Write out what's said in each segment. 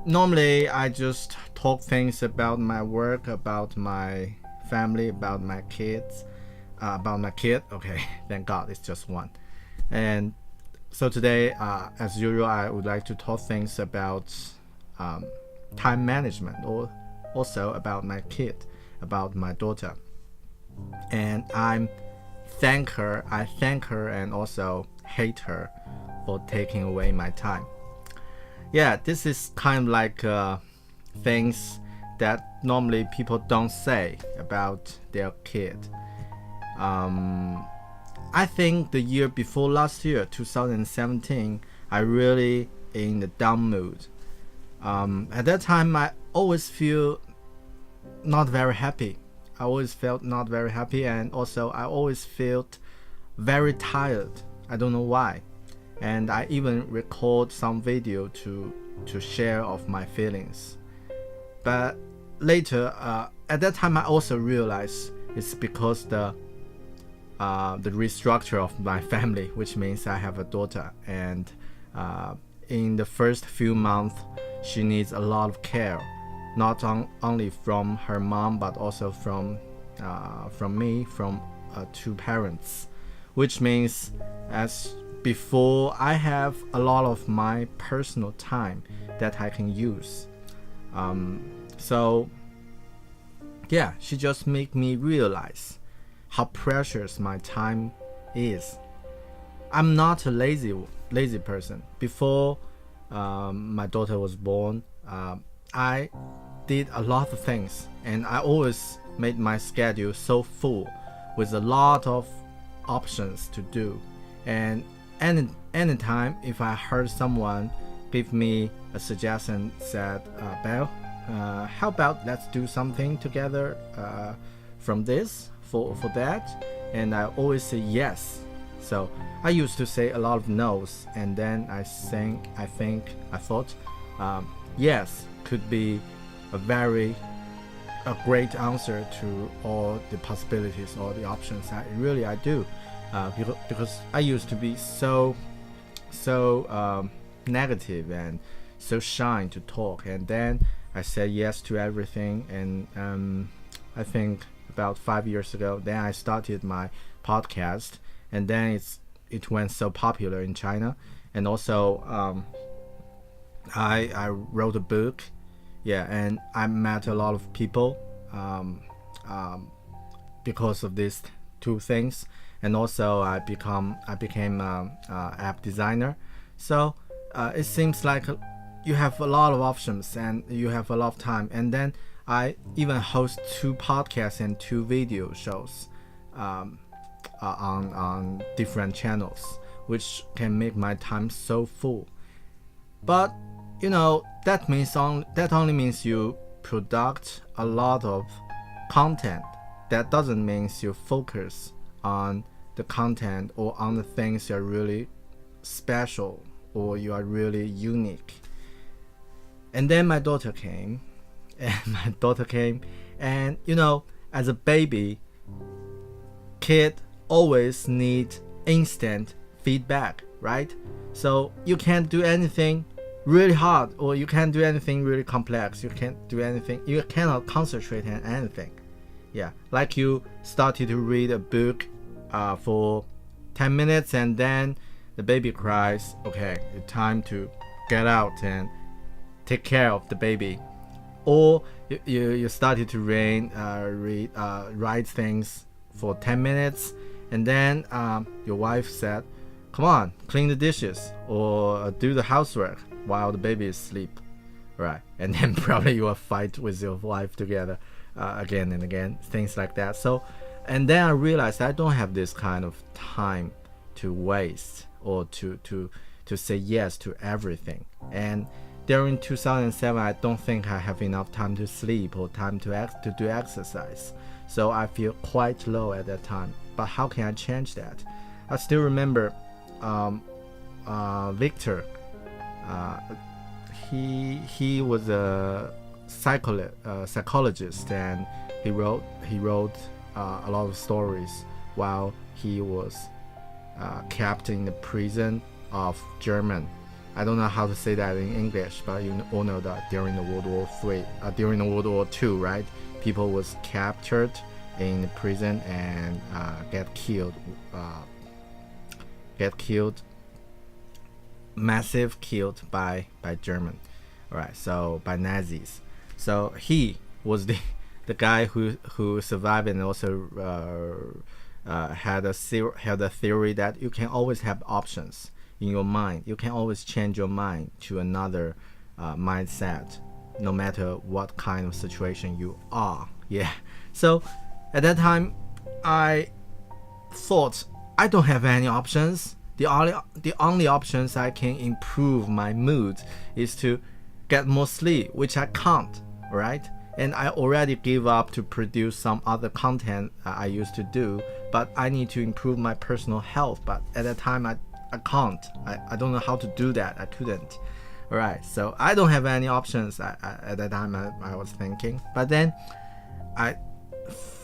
Normally, I just talk things about my work, about my family, about my kids, about my kid. Okay, thank God it's just one. And so today, as usual, I would like to talk things about um, time management, or also about my kid, about my daughter. And I thank her, and also hate her for taking away my time. Yeah, this is kind of like things that normally people don't say about their kid. Um, I think the year before last year, 2017, I really in the down mood. At that time, I always feel not very happy. I always felt not very happy, and also I always felt very tired. I don't know why. And I even record some video to share of my feelings. But later, at that time, I also realized it's because the restructure of my family, which means I have a daughter, and in the first few months, she needs a lot of care, not only from her mom but also from me, from two parents, which means as before I have a lot of my personal time that I can use. So yeah, she just make me realize how precious my time is. I'm not a lazy person. Before my daughter was born, I did a lot of things, and I always made my schedule so full with a lot of options to do. And anytime if I heard someone give me a suggestion, said, Belle, how about let's do something together from this for that, and I always say yes. So I used to say a lot of no's, and then I thought yes could be a great answer to all the possibilities, all the options. I do, because I used to be so negative and so shy to talk, and then I said yes to everything. And I think about 5 years ago, then I started my podcast, and then it went so popular in China, and also I wrote a book, yeah, and I met a lot of people um, um, because of these two things, and also I became app designer. So it seems like you have a lot of options and you have a lot of time, and then I even host two podcasts and two video shows um, on different channels, which can make my time so full. But that only means you product a lot of content. That doesn't mean you focus on the content or on the things you're really special or you are really unique. And then my daughter came, and as a baby, kid always need instant feedback, right? So you can't do anything really hard, or you can't do anything really complex. You cannot concentrate on anything. Yeah, like you started to read a book for 10 minutes, and then the baby cries. Okay, it's time to get out and take care of the baby. Or you started to write things for 10 minutes, and then your wife said, come on, clean the dishes or do the housework while the baby is asleep, right? And then probably you will fight with your wife together again and again, things like that. So, and then I realized I don't have this kind of time to waste, or to say yes to everything. And during 2007, I don't think I have enough time to sleep or time to do exercise. So I feel quite low at that time. But how can I change that? I still remember Victor. He was a psychologist, and he wrote a lot of stories while he was kept in the prison of German. I don't know how to say that in English, but you all know that during the during the World War II, right? People was captured in prison and get killed, massive killed by German, right? So by Nazis. So he was the guy who survived, and also had a theory that you can always have options in your mind. You can always change your mind to another mindset, no matter what kind of situation you are. Yeah. So at that time, I thought I don't have any options. The only options I can improve my mood is to get more sleep, which I can't, right? And I already gave up to produce some other content I used to do, but I need to improve my personal health. But at that time, I can't. I don't know how to do that. I couldn't. All right. So I don't have any options at that time. I was thinking, but then I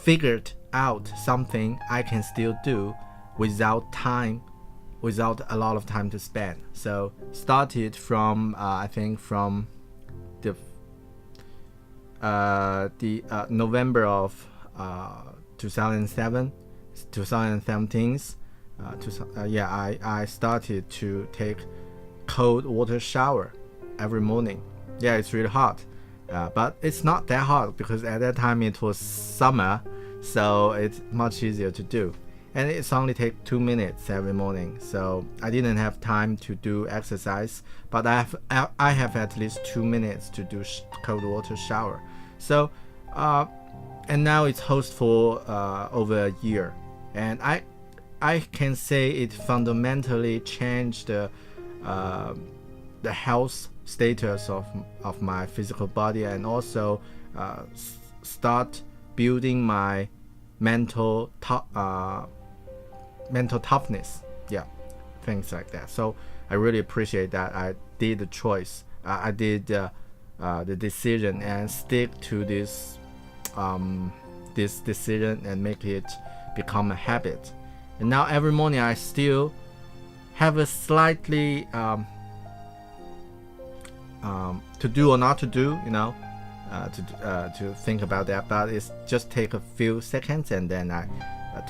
figured out something I can still do without a lot of time to spend. So started from I think from the November of 2017. I started to take cold water shower every morning. Yeah, it's really hot, but it's not that hot because at that time it was summer, so it's much easier to do. And it's only take 2 minutes every morning, so I didn't have time to do exercise, but I have at least 2 minutes to do cold water shower. So and now it's host for over a year, and I can say it fundamentally changed the health status of my physical body, and also start building my mental toughness. Yeah, things like that. So I really appreciate that I did the choice. I did the decision and stick to this decision and make it become a habit. And now every morning I still have a slightly to do or not to do, to think about that. But it's just take a few seconds, and then I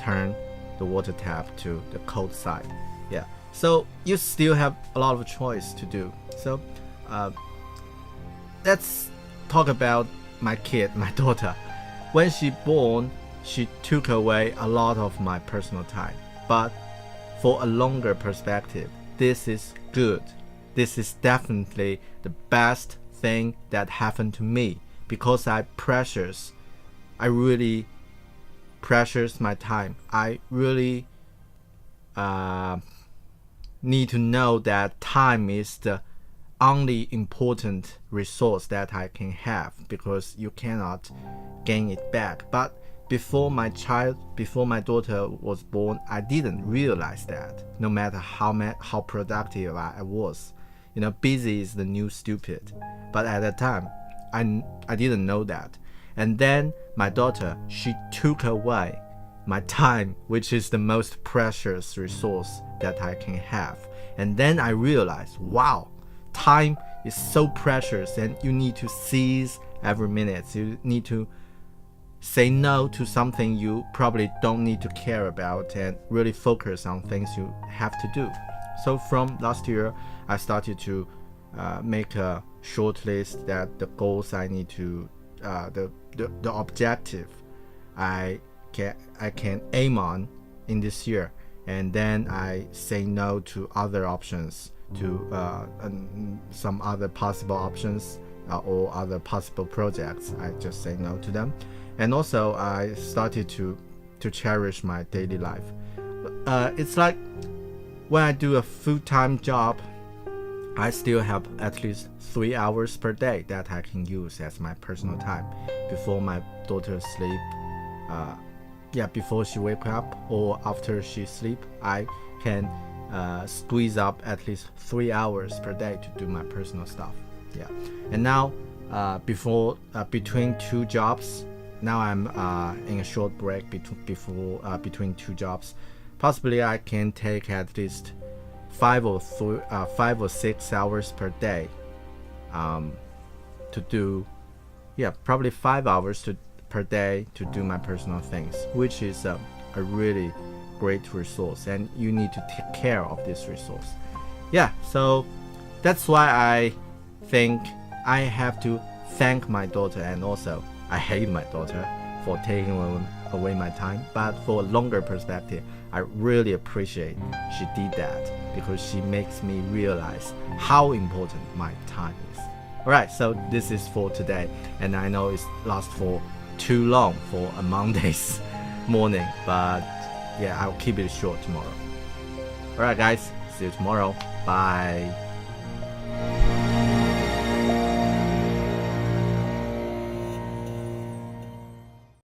turn the water tap to the cold side. Yeah. So you still have a lot of choice to do. So let's talk about my kid, my daughter. When she born, she took away a lot of my personal time. But for a longer perspective, this is good. This is definitely the best thing that happened to me, because I really precious my time. I really need to know that time is the only important resource that I can have, because you cannot gain it back. But before my daughter was born, I didn't realize that. No matter how productive I was, busy is the new stupid. But at that time, I didn't know that. And then my daughter, she took away my time, which is the most precious resource that I can have. And then I realized, wow, time is so precious, and you need to seize every minute. You need to say no to something you probably don't need to care about, and really focus on things you have to do. So from last year, I started to make a short list that the goals I need to, the objective I can aim on in this year, and then I say no to other options, to some other possible options or other possible projects. I just say no to them. And also I started to cherish my daily life. It's like when I do a full-time job, I still have at least 3 hours per day that I can use as my personal time before my daughter sleep. Before she wake up or after she sleep, I can squeeze up at least 3 hours per day to do my personal stuff. Yeah. And now between two jobs, now I'm in a short break between two jobs. Possibly I can take at least 5 or 6 hours per day to do, yeah, probably 5 hours per day to do my personal things, which is a really great resource, and you need to take care of this resource. Yeah, so that's why I think I have to thank my daughter, and also I hate my daughter for taking away my time, but for a longer perspective, I really appreciate she did that, because she makes me realize how important my time is. Alright, so this is for today, and I know it's lasts for too long for a Monday's morning, but yeah, I'll keep it short tomorrow. Alright guys, see you tomorrow. Bye.